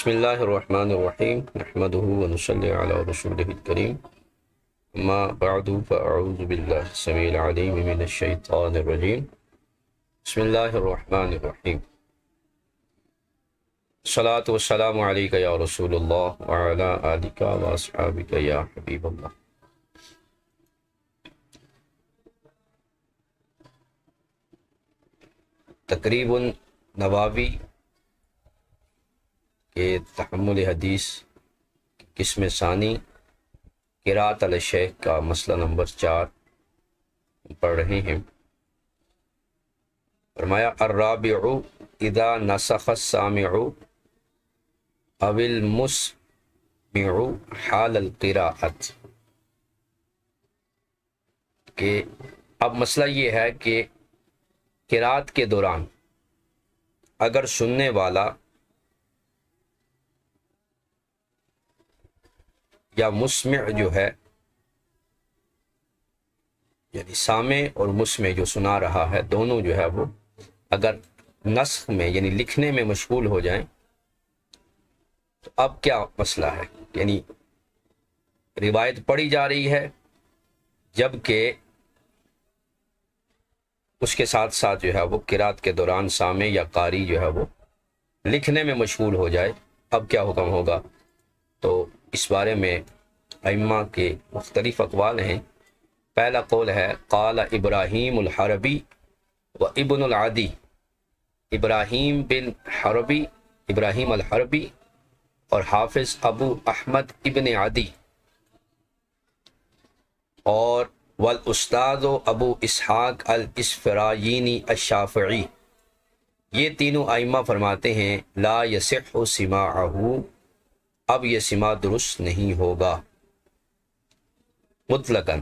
بسم اللہ الرحمن الرحیم نحمده ونصلی علی رسولہ الکریم اما بعد فاعوذ باللہ السمیع العلیم من الشیطان الرجیم بسم اللہ الرحمن الرحیم الصلاۃ والسلام علیک یا رسول اللہ وعلی آلک واصحابک یا حبیب اللہ۔ تقریب نواوی کہ تحمل حدیث قسم ثانی قراءت علی الشیخ کا مسئلہ نمبر 4 پڑھ رہے ہیں۔ فرمایا الرابع اذا نسخ السامع او المسمع حال القراءت، کہ اب مسئلہ یہ ہے کہ قراءت کے دوران اگر سننے والا یا مسمع جو ہے، یعنی سامع اور مسمع جو سنا رہا ہے، دونوں جو ہے وہ اگر نسخ میں یعنی لکھنے میں مشغول ہو جائیں تو اب کیا مسئلہ ہے؟ یعنی روایت پڑھی جا رہی ہے جبکہ اس کے ساتھ ساتھ جو ہے وہ قرات کے دوران سامع یا قاری جو ہے وہ لکھنے میں مشغول ہو جائے، اب کیا حکم ہوگا؟ تو اس بارے میں ائمہ کے مختلف اقوال ہیں۔ پہلا قول ہے قال ابراہیم الحربی و ابن العدی، ابراہیم بن حربی، ابراہیم الحربی اور حافظ ابو احمد ابن عدی اور والاستاذ ابو اسحاق الاسفرائینی الشافعی، یہ تینوں ائمہ فرماتے ہیں لا یصح سماعہ، اب یہ سماع درست نہیں ہوگا مطلقاً۔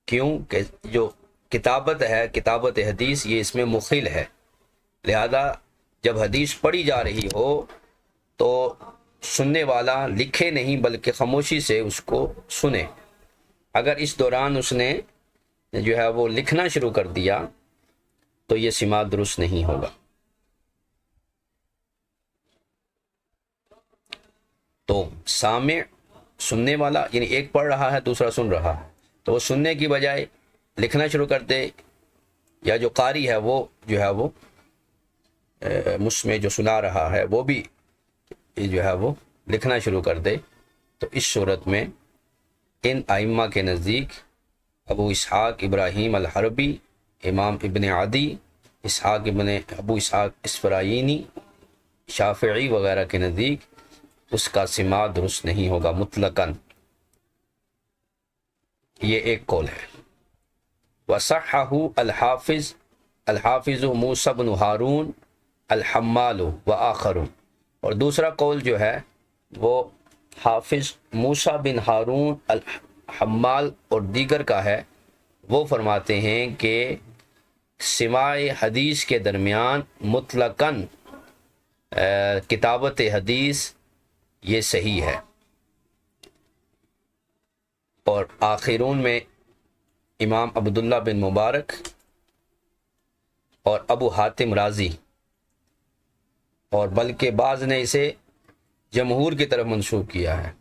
کیوں کہ جو کتابت ہے، کتابت حدیث، یہ اس میں مخل ہے، لہذا جب حدیث پڑھی جا رہی ہو تو سننے والا لکھے نہیں بلکہ خاموشی سے اس کو سنے۔ اگر اس دوران اس نے جو ہے وہ لکھنا شروع کر دیا تو یہ سماع درست نہیں ہوگا۔ تو سامع سننے والا یعنی ایک پڑھ رہا ہے دوسرا سن رہا ہے، تو وہ سننے کی بجائے لکھنا شروع کر دے، یا جو قاری ہے وہ جو ہے وہ مسمع جو سنا رہا ہے وہ بھی جو ہے وہ لکھنا شروع کر دے، تو اس صورت میں ان ائمہ کے نزدیک ابو اسحاق ابراہیم الحربی، امام ابن عدی، ابو اسحاق اسفرائینی، شافعی وغیرہ کے نزدیک اس کا سماع درست نہیں ہوگا مطلقاً۔ یہ ایک قول ہے۔ وصححہ الحافظ موسیٰ بن ہارون الحمال وآخر، اور دوسرا قول جو ہے وہ حافظ موسیٰ بن ہارون الحمال اور دیگر کا ہے۔ وہ فرماتے ہیں کہ سماع حدیث کے درمیان مطلقاً کتابت حدیث یہ صحیح ہے، اور آخرون میں امام عبداللہ بن مبارک اور ابو حاتم رازی، اور بلکہ بعض نے اسے جمہور کی طرف منسوب کیا ہے،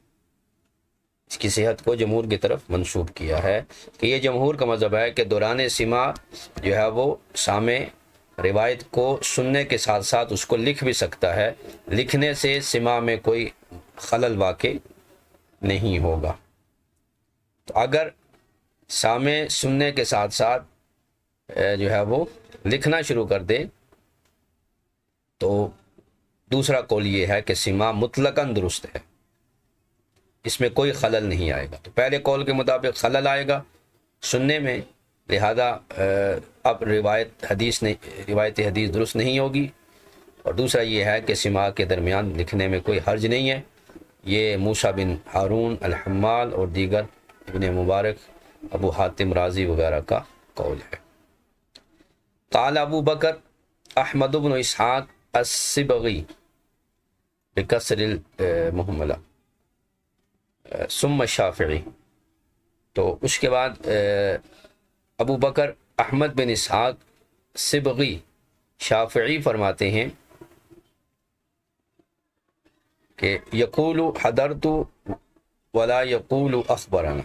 اس کی صحت کو جمہور کی طرف منسوب کیا ہے کہ یہ جمہور کا مذہب ہے کہ دوران سماع جو ہے وہ سامع روایت کو سننے کے ساتھ ساتھ اس کو لکھ بھی سکتا ہے، لکھنے سے سماع میں کوئی خلل واقع نہیں ہوگا۔ تو اگر سامع سننے کے ساتھ ساتھ جو ہے وہ لکھنا شروع کر دے تو دوسرا قول یہ ہے کہ سماع مطلقاً درست ہے، اس میں کوئی خلل نہیں آئے گا۔ تو پہلے قول کے مطابق خلل آئے گا سننے میں، لہذا اب روایت حدیث درست نہیں ہوگی، اور دوسرا یہ ہے کہ سماع کے درمیان لکھنے میں کوئی حرج نہیں ہے۔ یہ موسیٰ بن ہارون الحمال اور دیگر ابن مبارک، ابو حاتم رازی وغیرہ کا قول ہے۔ قال ابو بکر احمد بن اسحاق السبغی بکسر المہملہ ثم الشافعی، تو اس کے بعد ابو بکر احمد بن اسحاق سبغی شافعی فرماتے ہیں کہ یقول حضرت ولا یقول اخبرنا،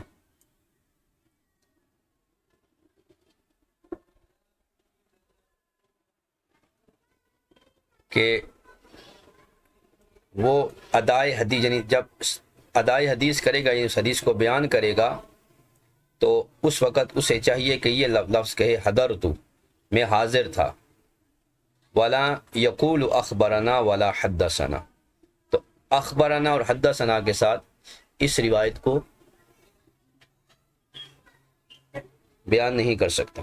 کہ وہ ادائے حدیث، یعنی جب ادائے حدیث کرے گا، یعنی اس حدیث کو بیان کرے گا، تو اس وقت اسے چاہیے کہ یہ لفظ کہے حضرت، میں حاضر تھا، ولا یقول اخبرنا ولا حدثنا، تو اخبرنا اور حدثنا کے ساتھ اس روایت کو بیان نہیں کر سکتا،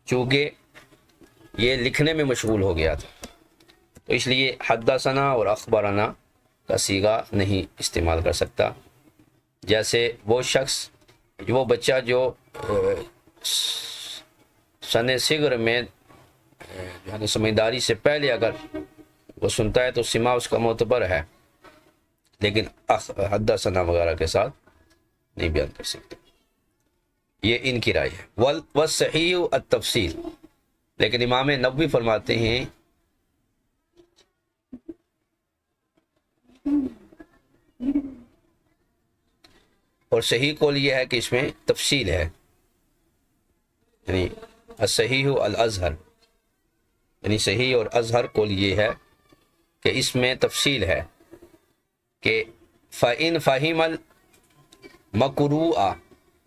چونکہ یہ لکھنے میں مشغول ہو گیا تھا، تو اس لیے حدثنا اور اخبرنا کا صیغہ نہیں استعمال کر سکتا۔ جیسے وہ شخص، وہ بچہ جو سن صغر میں یعنی سمجھداری سے پہلے اگر وہ سنتا ہے تو سماع اس کا معتبر ہے، لیکن حدثنا وغیرہ کے ساتھ نہیں بیان کر سکتے، یہ ان کی رائے ہے۔ والصحیح التفصیل، لیکن امام نووی فرماتے ہیں اور صحیح قول یہ ہے کہ اس میں تفصیل ہے، یعنی الصحیح الازہر، یعنی صحیح اور اظہر قول یہ ہے کہ اس میں تفصیل ہے کہ فَإِنْ فَهِمَ الْمَقْرُوءَ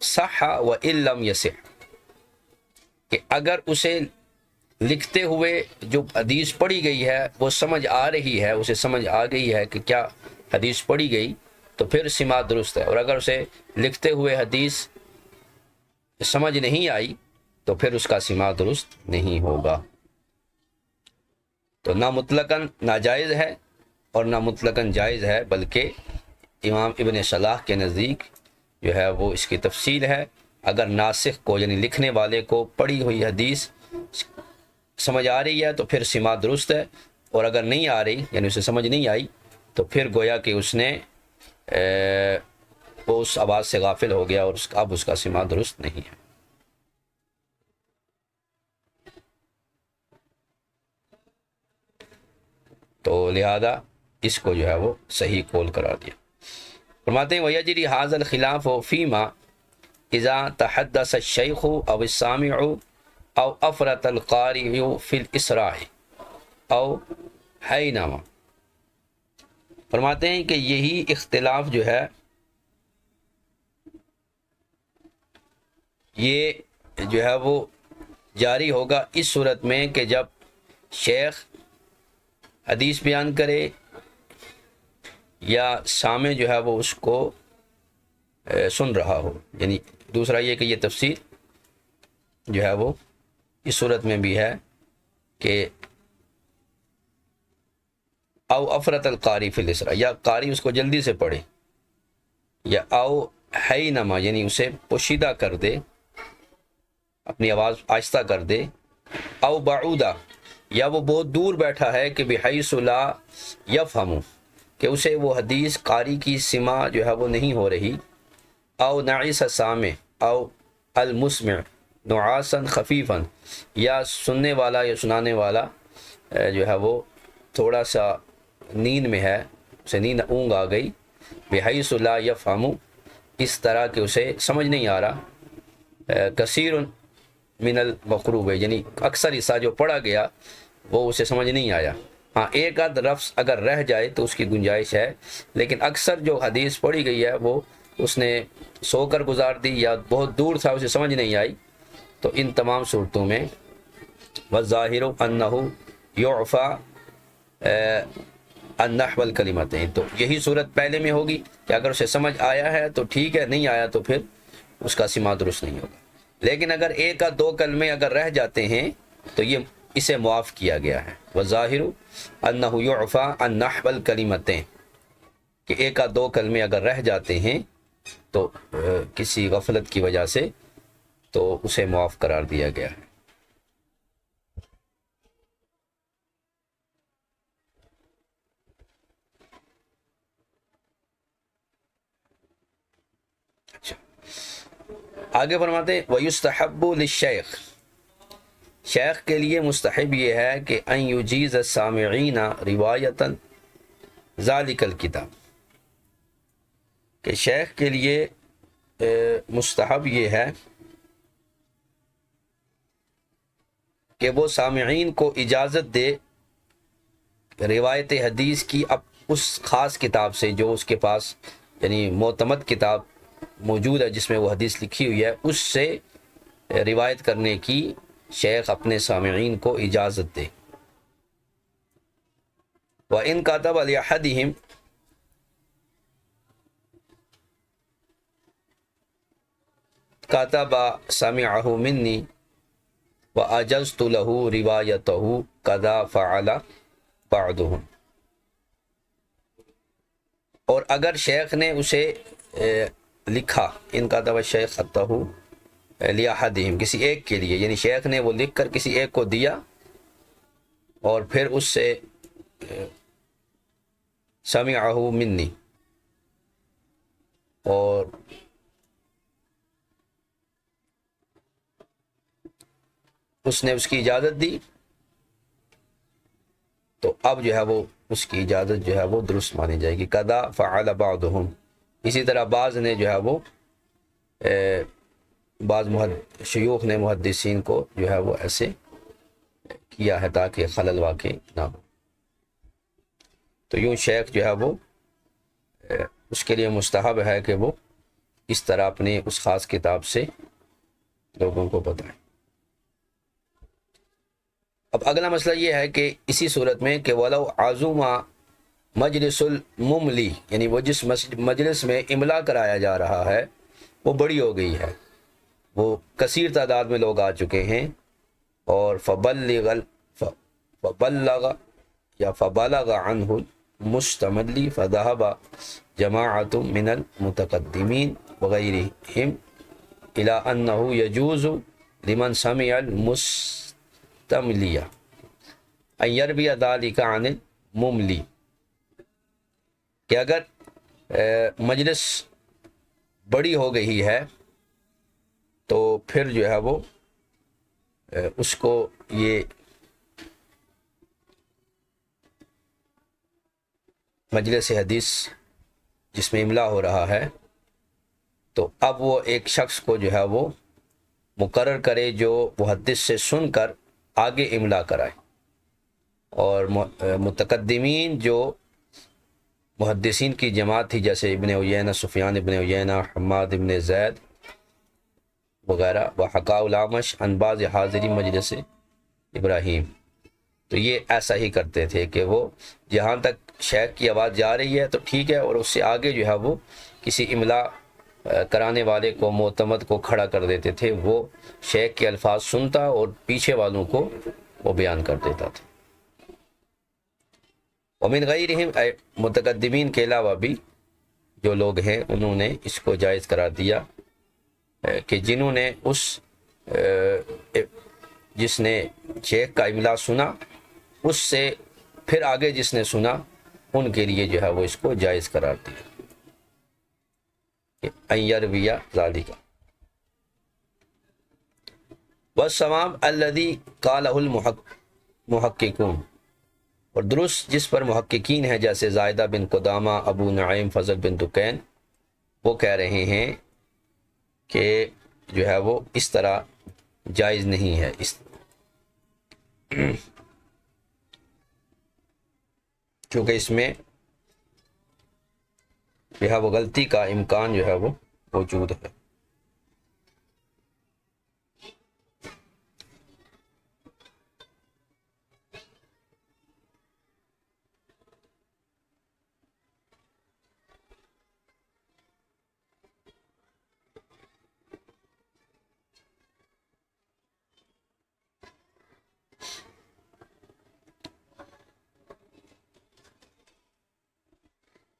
صَحَّ وَإِن لَّمْ يَصِحْ، کہ اگر اسے لکھتے ہوئے جو حدیث پڑھی گئی ہے وہ سمجھ آ رہی ہے، اسے سمجھ آ گئی ہے کہ کیا حدیث پڑھی گئی، تو پھر سماع درست ہے، اور اگر اسے لکھتے ہوئے حدیث سمجھ نہیں آئی تو پھر اس کا سماع درست نہیں ہوگا۔ تو نہ مطلقاً ناجائز ہے اور نہ مطلقاً جائز ہے، بلکہ امام ابن صلاح کے نزدیک جو ہے وہ اس کی تفصیل ہے۔ اگر ناسخ کو یعنی لکھنے والے کو پڑھی ہوئی حدیث سمجھ آ رہی ہے تو پھر سماع درست ہے، اور اگر نہیں آ رہی یعنی اسے سمجھ نہیں آئی تو پھر گویا کہ اس نے وہ اس آواز سے غافل ہو گیا اور اب اس کا سماع درست نہیں ہے۔ تو لہذا اس کو جو ہے وہ صحیح قول قرار دیا۔ فرماتے ہیں وَيَجْرِي هَذَا الْخِلَافُ فِيمَا إِذَا تَحَدَّثَ الشَّيْخُ أَوْ السَّامِعُ أَوْ أَفْرَطَ الْقَارِئُ فِي الْإِسْرَاعِ أَوْ حَيْنَمَا، فرماتے ہیں کہ یہی اختلاف جو ہے یہ جو ہے وہ جاری ہوگا اس صورت میں کہ جب شیخ حدیث بیان کرے یا سامع جو ہے وہ اس کو سن رہا ہو، یعنی دوسرا یہ کہ یہ تفسیر جو ہے وہ اس صورت میں بھی ہے کہ او افرط القاری فی الاسرا، یا قاری اس کو جلدی سے پڑھے، یا او حینما یعنی اسے پوشیدہ کر دے، اپنی آواز آہستہ کر دے، او بعودا یا وہ بہت دور بیٹھا ہے کہ بحیث لا یفہم کہ اسے وہ حدیث قاری کی سماع جو ہے وہ نہیں ہو رہی، او نعیس سامع او المسمع نعاسا خفیفا، یا سننے والا یا سنانے والا جو ہے وہ تھوڑا سا نیند میں ہے، اسے نیند اونگ آ گئی، بحیث لا یفہم اس طرح کہ اسے سمجھ نہیں آ رہا، کثیر من المقروء یعنی اکثر حصہ جو پڑھا گیا وہ اسے سمجھ نہیں آیا، ہاں ایک آدھ لفظ اگر رہ جائے تو اس کی گنجائش ہے، لیکن اکثر جو حدیث پڑھی گئی ہے وہ اس نے سو کر گزار دی یا بہت دور تھا اسے سمجھ نہیں آئی، تو ان تمام صورتوں میں والظاہر انہ یعفی النحو الکلمتین، تو یہی صورت پہلے میں ہوگی کہ اگر اسے سمجھ آیا ہے تو ٹھیک ہے، نہیں آیا تو پھر اس کا سماع درست نہیں ہوگا، لیکن اگر ایک یا دو کلمے اگر رہ جاتے ہیں تو یہ اسے معاف کیا گیا ہے۔ والظاہر انہ یعفی النحو الکلمتین، کہ ایک یا دو کلمے اگر رہ جاتے ہیں تو کسی غفلت کی وجہ سے تو اسے معاف قرار دیا گیا ہے۔ آگے فرماتے ہیں وَيُسْتَحَبُّ لِلشَّيْخِ، شیخ کے لیے مستحب یہ ہے کہ ان یجیز السامعین روایتاً ذالک الکتاب، کہ شیخ کے لیے مستحب یہ ہے کہ وہ سامعین کو اجازت دے روایت حدیث کی اب اس خاص کتاب سے جو اس کے پاس یعنی معتمد کتاب موجود ہے جس میں وہ حدیث لکھی ہوئی ہے، اس سے روایت کرنے کی شیخ اپنے سامعین کو اجازت دے۔ وَإِن كَتَبَ لِأَحَدِهِمْ كَتَبَ سَمِعَهُ مِنِّي وَأَجَزْتُ لَهُ رِوَایَتَهُ كَذَا فَعَلَ بَعْضُهُمْ، اور اگر شیخ نے اسے لکھا، ان كَتَبَ الشَّيْخُ خَطَّهُ لِأَحَدِهِمْ، کسی ایک کے لیے، یعنی شیخ نے وہ لکھ کر کسی ایک کو دیا اور پھر اس سے سمعہ منی، اور اس نے اس کی اجازت دی، تو اب جو ہے وہ اس کی اجازت جو ہے وہ درست مانی جائے گی۔ قضا فعل بعضهم، اسی طرح بعض نے جو ہے وہ بعض شیوخ نے محدثین کو جو ہے وہ ایسے کیا ہے تاکہ خلل واقع نہ ہو۔ تو یوں شیخ جو ہے وہ اس کے لیے مستحب ہے کہ وہ اس طرح اپنی اس خاص کتاب سے لوگوں کو بتائیں۔ اب اگلا مسئلہ یہ ہے کہ اسی صورت میں کہ وَلَوْ عَزُمَ مجلس المملی، یعنی وہ جس مجلس میں املا کرایا جا رہا ہے وہ بڑی ہو گئی ہے، وہ کثیر تعداد میں لوگ آ چکے ہیں، اور فبلغ یا فبلغ عنہ المستملی فذهب جماعت من المتقدمین وغیرہم الى انه يجوز لمن سمع المستملی ان يروي ذلك عن المملی، کہ اگر مجلس بڑی ہو گئی ہے تو پھر جو ہے وہ اس کو یہ مجلس حدیث جس میں املا ہو رہا ہے، تو اب وہ ایک شخص کو جو ہے وہ مقرر کرے جو محدث سے سن کر آگے املا کرائے، اور متقدمین جو محدثین کی جماعت تھی جیسے ابن عیینہ، سفیان ابن عیینہ، حماد ابن زید وغیرہ، وحکا الامش عن بعض حاضری مجلس ابراہیم، تو یہ ایسا ہی کرتے تھے کہ وہ جہاں تک شیخ کی آواز جا رہی ہے تو ٹھیک ہے، اور اس سے آگے جو ہے وہ کسی املا کرانے والے کو، معتمد کو کھڑا کر دیتے تھے، وہ شیخ کے الفاظ سنتا اور پیچھے والوں کو وہ بیان کر دیتا تھا۔ ومن غیرہم، متقدمین کے علاوہ بھی جو لوگ ہیں انہوں نے اس کو جائز قرار دیا کہ جنہوں نے جس نے شیخ کا املا سنا اس سے پھر آگے جس نے سنا ان کے لیے جو ہے وہ اس کو جائز قرار دیا کہ ان یروی ذالک۔ والصواب الذی قالہ المحققون، اور درست جس پر محققین ہیں جیسے زائدہ بن قدامہ، ابو نعیم، فضل بن دکین، وہ کہہ رہے ہیں کہ جو ہے وہ اس طرح جائز نہیں ہے، کیونکہ اس میں جو ہے وہ غلطی کا امکان جو ہے وہ موجود ہے۔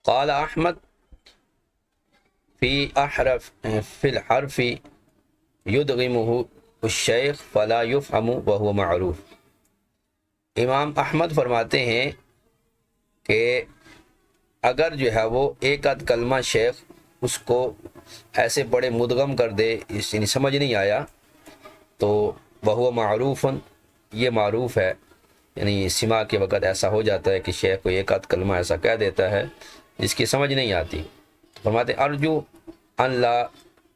قال احمد فی الحرف یدغمہ الشیخ فلا یفہم وہو معروف، امام احمد فرماتے ہیں کہ اگر جو ہے وہ ایک آدھ کلمہ شیخ اس کو ایسے بڑے مدغم کر دے، یعنی سمجھ نہیں آیا، تو وہو معروف، یہ معروف ہے یعنی سما کے وقت ایسا ہو جاتا ہے کہ شیخ کو ایک آدھ کلمہ ایسا کہہ دیتا ہے جس کی سمجھ نہیں آتی، فرماتے ارجو ان لا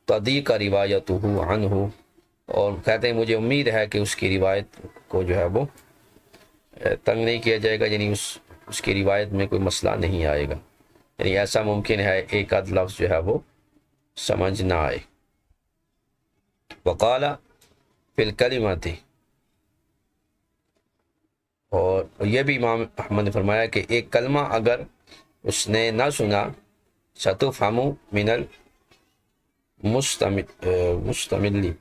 تضیق روایتہ عنہ، اور کہتے ہیں مجھے امید ہے کہ اس کی روایت کو جو ہے وہ تنگ نہیں کیا جائے گا، یعنی اس کی روایت میں کوئی مسئلہ نہیں آئے گا، یعنی ایسا ممکن ہے ایک آدھ لفظ جو ہے وہ سمجھ نہ آئے۔ وقال فی الکلمۃ، اور یہ بھی امام احمد نے فرمایا کہ ایک کلمہ اگر اس نے نہ سنا، ستفہم من المستملی،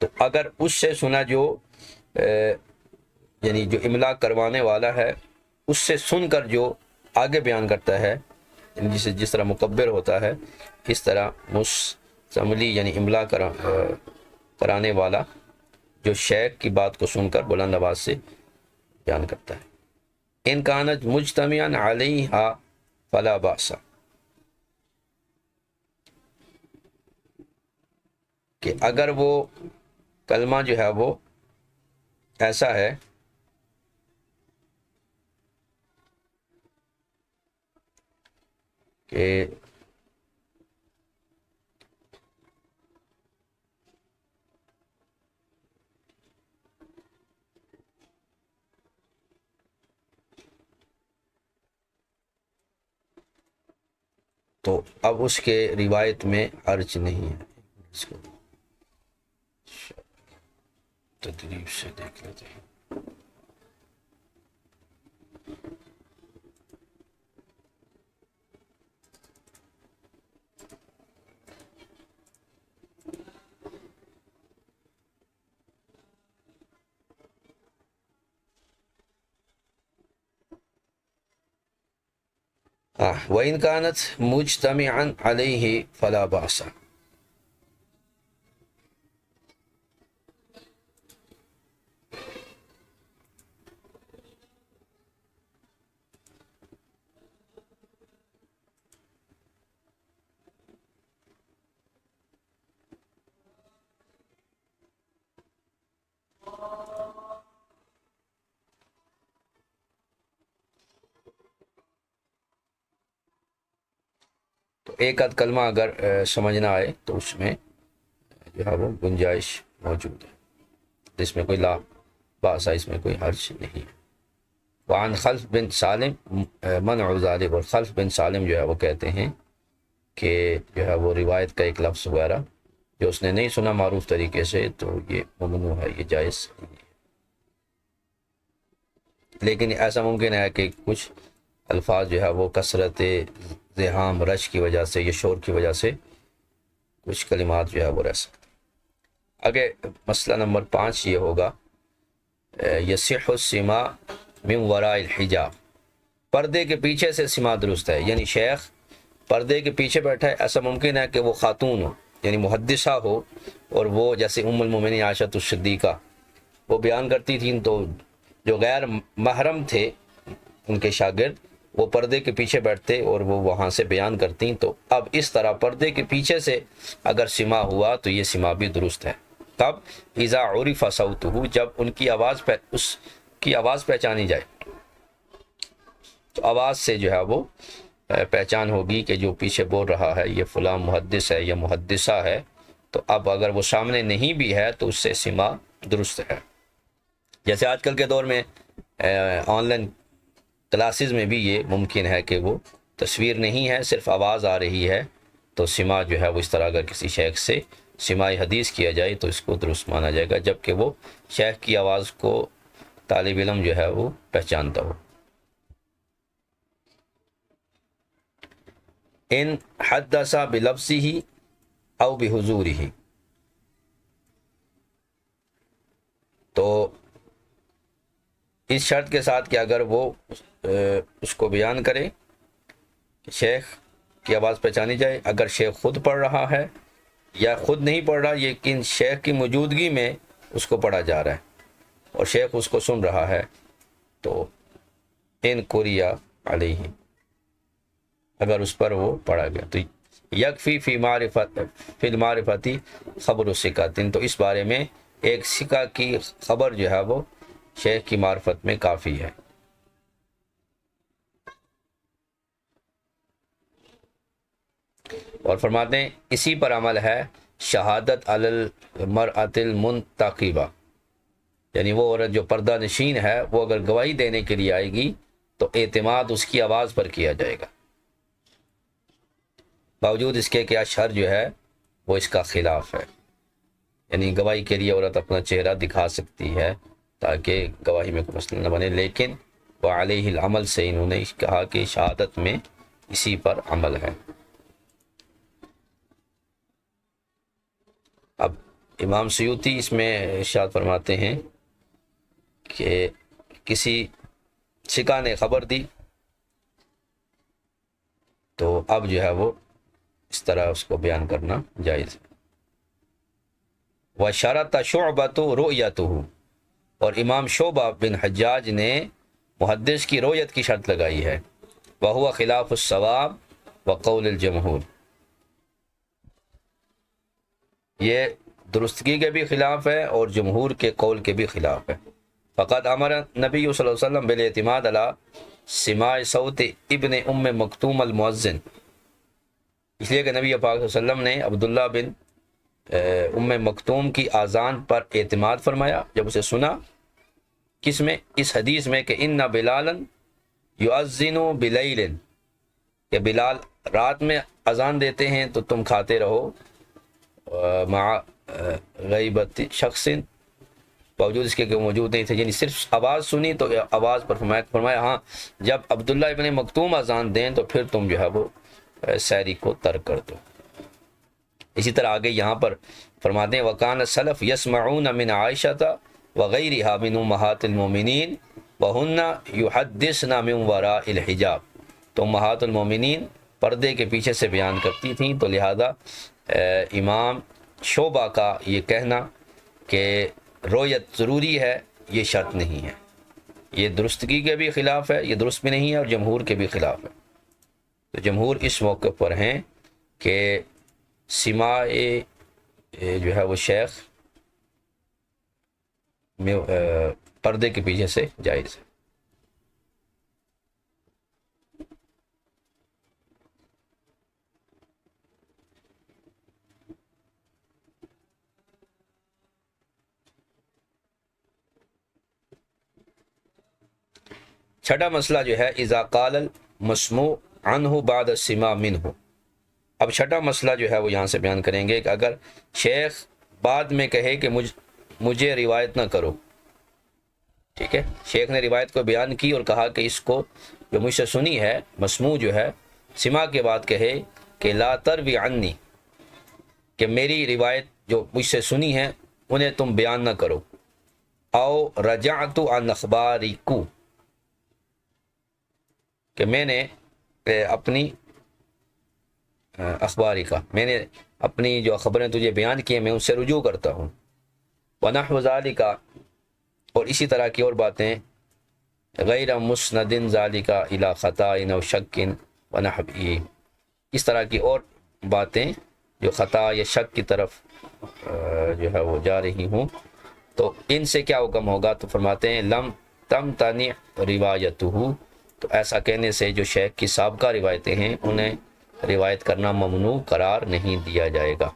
تو اگر اس سے سنا جو یعنی جو املا کروانے والا ہے اس سے سن کر جو آگے بیان کرتا ہے، جس طرح مکبر ہوتا ہے اس طرح مستملی یعنی املا کرانے والا جو شیخ کی بات کو سن کر بلند آواز سے بیان کرتا ہے۔ ان کانت مجتمعا علیہا فلا باس، کہ اگر وہ کلمہ جو ہے وہ ایسا ہے کہ تو اب اس کے روایت میں حرج نہیں ہے۔ اس کو تدریب سے دیکھ لیتے ہیں۔ وَإِنْ كَانَتْ مُجْتَمِعًا عَلَيْهِ فَلَا بَأْسَ، تو ایک آدھ کلمہ اگر سمجھ نہ آئے تو اس میں جو ہے وہ گنجائش موجود ہے، جس میں کوئی لا باس، اس میں کوئی حرج نہیں ہے۔ وعن خلف بن سالم منع ذلك، اور خلف بن سالم جو ہے وہ کہتے ہیں کہ جو ہے وہ روایت کا ایک لفظ وغیرہ جو اس نے نہیں سنا معروف طریقے سے تو یہ ممنوع ہے، یہ جائز نہیں ہے۔ لیکن ایسا ممکن ہے کہ کچھ الفاظ جو ہے وہ کثرت زحام رش کی وجہ سے، یہ شور کی وجہ سے کچھ کلمات جو ہے وہ رہ سکتے۔ آگے مسئلہ نمبر 5 یہ ہوگا یصح السماع من وراء الحجاب، پردے کے پیچھے سے سماع درست ہے، یعنی شیخ پردے کے پیچھے بیٹھا ہے، ایسا ممکن ہے کہ وہ خاتون ہو یعنی محدثہ ہو، اور وہ جیسے ام المومنین عائشہ الصدیقہ وہ بیان کرتی تھیں، تو جو غیر محرم تھے ان کے شاگرد وہ پردے کے پیچھے بیٹھتے اور وہ وہاں سے بیان کرتی، تو اب اس طرح پردے کے پیچھے سے اگر سماع ہوا تو یہ سماع بھی درست ہے۔ تب اذا عرف صوتہ، جب ان کی آواز اس کی آواز پہچانی جائے، تو آواز سے جو ہے وہ پہچان ہوگی کہ جو پیچھے بول رہا ہے یہ فلاں محدث ہے یا محدثہ ہے، تو اب اگر وہ سامنے نہیں بھی ہے تو اس سے سماع درست ہے۔ جیسے آج کل کے دور میں آن لائن کلاسز میں بھی یہ ممکن ہے کہ وہ تصویر نہیں ہے، صرف آواز آ رہی ہے، تو سماع جو ہے وہ اس طرح اگر کسی شیخ سے سماع حدیث کیا جائے تو اس کو درست مانا جائے گا، جبکہ وہ شیخ کی آواز کو طالب علم جو ہے وہ پہچانتا ہو۔ ان حدث بلفظه او بحضوره، تو اس شرط کے ساتھ کہ اگر وہ اس کو بیان کرے، شیخ کی آواز پہچانی جائے، اگر شیخ خود پڑھ رہا ہے یا خود نہیں پڑھ رہا لیکن شیخ کی موجودگی میں اس کو پڑھا جا رہا ہے اور شیخ اس کو سن رہا ہے، تو ان قریا علیہ، اگر اس پر وہ پڑھا گیا تو یکفی فی المعرفتی خبر الثقاتن، تو اس بارے میں ایک ثقہ کی خبر جو ہے وہ شیخ کی معرفت میں کافی ہے۔ اور فرماتے ہیں اسی پر عمل ہے شہادت علی المرأۃ المنتقبہ، یعنی وہ عورت جو پردہ نشین ہے وہ اگر گواہی دینے کے لیے آئے گی تو اعتماد اس کی آواز پر کیا جائے گا، باوجود اس کے کہ اشہر جو ہے وہ اس کا خلاف ہے، یعنی گواہی کے لیے عورت اپنا چہرہ دکھا سکتی ہے تاکہ گواہی میں کوئی مسئلہ نہ بنے، لیکن وہ علیہ العمل سے انہوں نے کہا کہ شہادت میں اسی پر عمل ہے۔ اب امام سیوطی اس میں ارشاد فرماتے ہیں کہ کسی ثقہ نے خبر دی تو اب جو ہے وہ اس طرح اس کو بیان کرنا جائز ہے۔ وَشَرَطَ شُعْبَةُ رُؤْيَتُهُ، اور امام شعبہ بن حجاج نے محدث کی رؤیت کی شرط لگائی ہے، وَهُوَ خِلَافُ الصَّوَابِ وَقَوْلِ الْجَمْهُورِ، یہ درستگی کے بھی خلاف ہے اور جمہور کے قول کے بھی خلاف ہے۔ فقط امر نبی صلی اللہ علیہ وسلم بالاعتماد علی سماع صوت ابن ام مکتوم المؤذن، اس لیے کہ نبی پاک صلی اللہ علیہ وسلم نے عبداللہ بن ام مکتوم کی آذان پر اعتماد فرمایا جب اسے سنا، کس میں؟ اس حدیث میں کہ ان بلالا یؤذن بلیل، کہ بلال رات میں اذان دیتے ہیں تو تم کھاتے رہو، مع غیبت شخص، باوجود اس کے کہ موجود نہیں تھے، یعنی صرف آواز سنی تو آواز پر فرمایا ہاں جب عبداللہ ابن مکتوم اذان دیں تو پھر تم جو ہے وہ سحری کو ترک کر دو۔ اسی طرح آگے یہاں پر فرماتے ہیں وَكَانَ السَّلَفُ يَسْمَعُونَ مِنْ عَائِشَةَ وَغَيْرِهَا مِنْ أُمَّهَاتِ الْمُؤْمِنِينَ وَهُنَّ يُحَدِّثْنَ مِنْ وَرَاءِ الْحِجَابِ، تو امہات المومنین پردے کے پیچھے سے بیان کرتی تھیں، تو لہذا امام شعبہ کا یہ کہنا کہ رؤیت ضروری ہے یہ شرط نہیں ہے، یہ درستگی کے بھی خلاف ہے، یہ درست بھی نہیں ہے، اور جمہور کے بھی خلاف ہے۔ تو جمہور اس موقع پر ہیں کہ سماع جو ہے وہ شیخ میں پردے کے پیچھے سے جائز ہے۔ چھٹا مسئلہ جو ہے اذا قال المسموع عنہ بعد السماع منہ، اب چھٹا مسئلہ جو ہے وہ یہاں سے بیان کریں گے کہ اگر شیخ بعد میں کہے کہ مجھے روایت نہ کرو، ٹھیک ہے، شیخ نے روایت کو بیان کی اور کہا کہ اس کو جو مجھ سے سنی ہے، مسموع جو ہے سماع کے بعد کہے کہ لا تروی عنی، کہ میری روایت جو مجھ سے سنی ہے انہیں تم بیان نہ کرو، او رجعت عن اخبارکو، کہ میں نے اپنی اخباری کا، میں نے اپنی جو خبریں تجھے بیان کی ہیں میں اس سے رجوع کرتا ہوں، ونحو ذالک، اور اسی طرح کی اور باتیں، غیر مسند ذالک الی خطاء او شک ونحوی، اس طرح کی اور باتیں جو خطا یا شک کی طرف جو ہے وہ جا رہی ہوں، تو ان سے کیا حکم ہوگا؟ تو فرماتے ہیں لم تمتنع روایتہ، تو ایسا کہنے سے جو شیخ کی سابقہ روایتیں ہیں انہیں روایت کرنا ممنوع قرار نہیں دیا جائے گا۔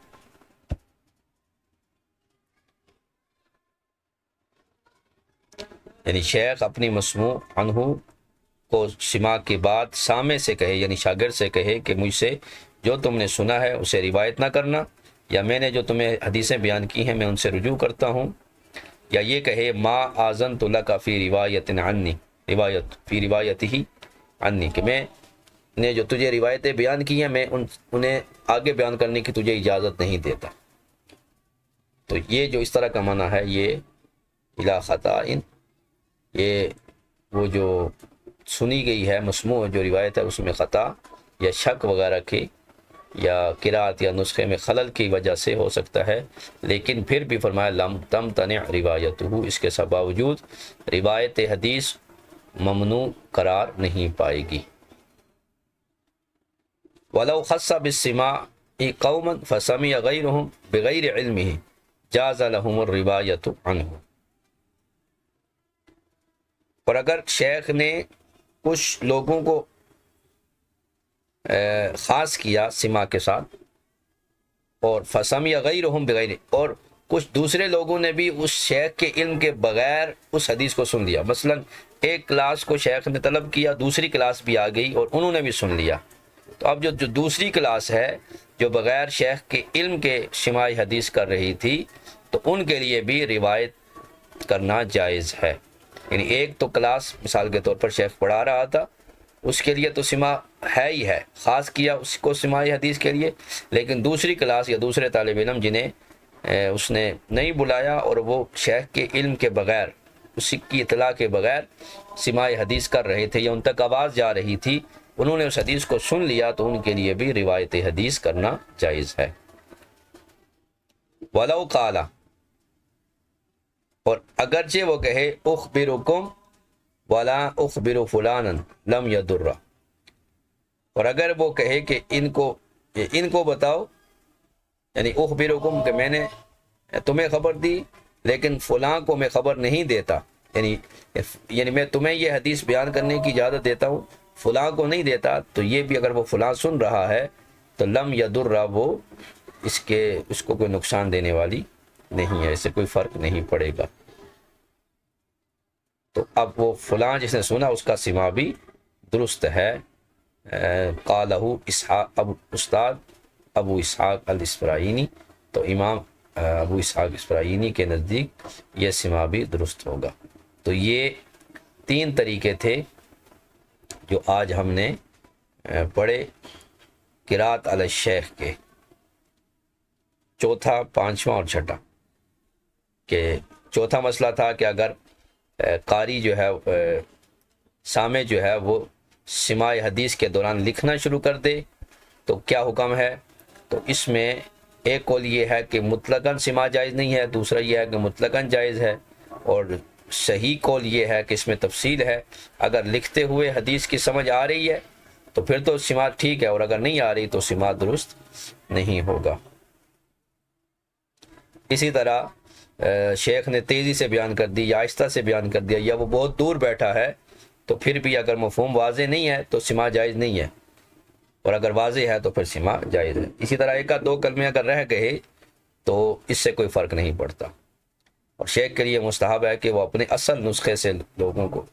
یعنی شیخ اپنی مسموع عنہ کو سماع کے بعد سامع سے کہے، یعنی شاگرد سے کہے کہ مجھ سے جو تم نے سنا ہے اسے روایت نہ کرنا، یا میں نے جو تمہیں حدیثیں بیان کی ہیں میں ان سے رجوع کرتا ہوں، یا یہ کہے ما آذنت لک فی روایت عنی، فی روایتہ عنی، کہ میں نے جو تجھے روایتیں بیان کی ہیں میں انہیں آگے بیان کرنے کی تجھے اجازت نہیں دیتا۔ تو یہ جو اس طرح کا معنی ہے یہ الی خطاء، یہ وہ جو سنی گئی ہے مسموع جو روایت ہے اس میں خطا یا شک وغیرہ کی یا قرأت یا نسخے میں خلل کی وجہ سے ہو سکتا ہے، لیکن پھر بھی فرمایا لم تمتنع روایتہ، اس کے سب باوجود روایت حدیث ممنوع قرار نہیں پائے گی۔ ولو خص بالسماع قوما فسمع غيرهم بغیر علمه جاز لهم الروایت عنه. اور اگر شیخ نے کچھ لوگوں کو خاص کیا سما کے ساتھ، اور فسمع غیرهم بغیر، اور کچھ دوسرے لوگوں نے بھی اس شیخ کے علم کے بغیر اس حدیث کو سن لیا. مثلا ایک کلاس کو شیخ نے طلب کیا، دوسری کلاس بھی آ گئی اور انہوں نے بھی سن لیا. تو اب جو دوسری کلاس ہے جو بغیر شیخ کے علم کے سماع حدیث کر رہی تھی، تو ان کے لیے بھی روایت کرنا جائز ہے. یعنی ایک تو کلاس مثال کے طور پر شیخ پڑھا رہا تھا، اس کے لیے تو سماع ہے ہی ہے، خاص کیا اس کو سماع حدیث کے لیے. لیکن دوسری کلاس یا دوسرے طالب علم جنہیں اس نے نہیں بلایا اور وہ شیخ کے علم کے بغیر، اس کی اطلاع کے بغیر سماع حدیث کر رہے تھے یا ان تک آواز جا رہی تھی، انہوں نے اس حدیث کو سن لیا، تو ان کے لیے بھی روایت حدیث کرنا جائز ہے. وَلَوْ قَالَ، اور اگرچہ وہ کہے اخبرکم ولا اخبر فلانا لم یضر، اور اگر وہ کہے کہ ان کو بتاؤ، یعنی اخبرکم کہ میں نے تمہیں خبر دی لیکن فلاں کو میں خبر نہیں دیتا، یعنی میں تمہیں یہ حدیث بیان کرنے کی اجازت دیتا ہوں، فلاں کو نہیں دیتا، تو یہ بھی اگر وہ فلاں سن رہا ہے تو لم یضر، وہ اس کو کوئی نقصان دینے والی نہیں ہے، اس سے کوئی فرق نہیں پڑے گا. تو اب وہ فلاں جس نے سنا اس کا سماع بھی درست ہے. قالہ اسحاق، استاد ابو اسحاق الاسفرائینی، تو امام ابو اسحاق اسفرائینی کے نزدیک یہ سماع بھی درست ہوگا. تو یہ 3 طریقے تھے جو آج ہم نے پڑھے قرات علی الشیخ کے، چوتھا، پانچواں اور چھٹا. کہ چوتھا مسئلہ تھا کہ اگر قاری جو ہے، سامع جو ہے، وہ سماع حدیث کے دوران لکھنا شروع کر دے تو کیا حکم ہے. تو اس میں ایک قول یہ ہے کہ مطلقاً سماع جائز نہیں ہے، دوسرا یہ ہے کہ مطلقاً جائز ہے، اور صحیح قول یہ ہے کہ اس میں تفصیل ہے. اگر لکھتے ہوئے حدیث کی سمجھ آ رہی ہے تو پھر تو سماع ٹھیک ہے، اور اگر نہیں آ رہی تو سماع درست نہیں ہوگا. اسی طرح شیخ نے تیزی سے بیان کر دی یا آہستہ سے بیان کر دیا، یا وہ بہت دور بیٹھا ہے، تو پھر بھی اگر مفہوم واضح نہیں ہے تو سماع جائز نہیں ہے، اور اگر واضح ہے تو پھر سماع جائز ہے. اسی طرح ایک آدھ 2 کلمے اگر رہ گئے تو اس سے کوئی فرق نہیں پڑتا، اور شیخ کے لیے مستحب ہے کہ وہ اپنے اصل نسخے سے لوگوں کو،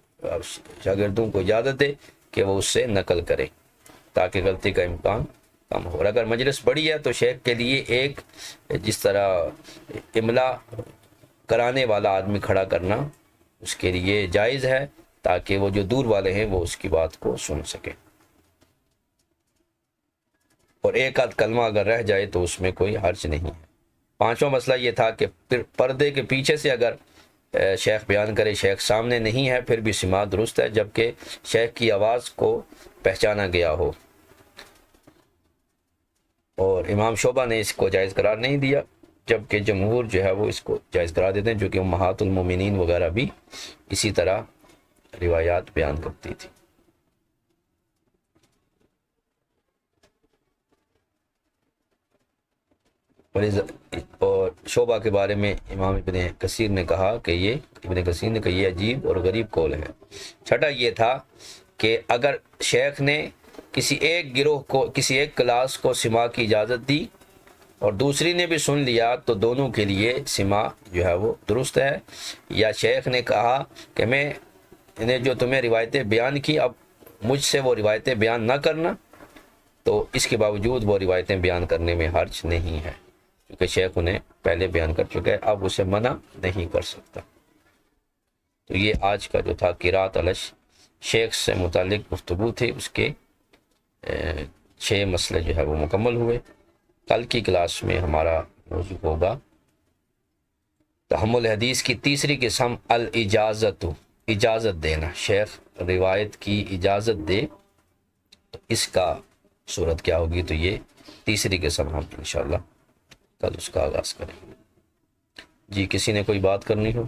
شاگردوں کو اجازت دے کہ وہ اس سے نقل کرے تاکہ غلطی کا امکان کم ہو. اور اگر مجلس بڑی ہے تو شیخ کے لیے ایک جس طرح املا کرانے والا آدمی کھڑا کرنا اس کے لیے جائز ہے، تاکہ وہ جو دور والے ہیں وہ اس کی بات کو سن سکیں. اور ایک آدھ کلمہ اگر رہ جائے تو اس میں کوئی حرج نہیں ہے. پانچواں مسئلہ یہ تھا کہ پردے کے پیچھے سے اگر شیخ بیان کرے، شیخ سامنے نہیں ہے، پھر بھی سماع درست ہے، جبکہ شیخ کی آواز کو پہچانا گیا ہو. اور امام شعبہ نے اس کو جائز قرار نہیں دیا، جبکہ جمہور جو ہے وہ اس کو جائز قرار دیتے ہیں، جو کہ امہات المومنین وغیرہ بھی اسی طرح روایات بیان کرتی تھی. اور شعبہ کے بارے میں امام ابن کثیر نے کہا کہ یہ عجیب اور غریب قول ہے. چھٹا یہ تھا کہ اگر شیخ نے کسی ایک گروہ کو، کسی ایک کلاس کو سماع کی اجازت دی اور دوسری نے بھی سن لیا تو دونوں کے لیے سماع جو ہے وہ درست ہے. یا شیخ نے کہا کہ میں نے جو تمہیں روایتیں بیان کی، اب مجھ سے وہ روایتیں بیان نہ کرنا، تو اس کے باوجود وہ روایتیں بیان کرنے میں حرج نہیں ہے، کیونکہ شیخ انہیں پہلے بیان کر چکے ہیں، اب اسے منع نہیں کر سکتا. تو یہ آج کا جو تھا قرات علی شیخ سے متعلق گفتگو تھی، اس کے 6 مسئلے جو ہے وہ مکمل ہوئے. کل کی کلاس میں ہمارا موضوع ہوگا تحمل حدیث کی تیسری قسم، الاجازت، اجازت دینا. شیخ روایت کی اجازت دے تو اس کا صورت کیا ہوگی. تو یہ تیسری قسم ہم انشاءاللہ کل اس کا آغاز کریں گے. جی کسی نے کوئی بات کرنی ہو؟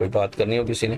کوئی بات کرنی ہو کسی نے؟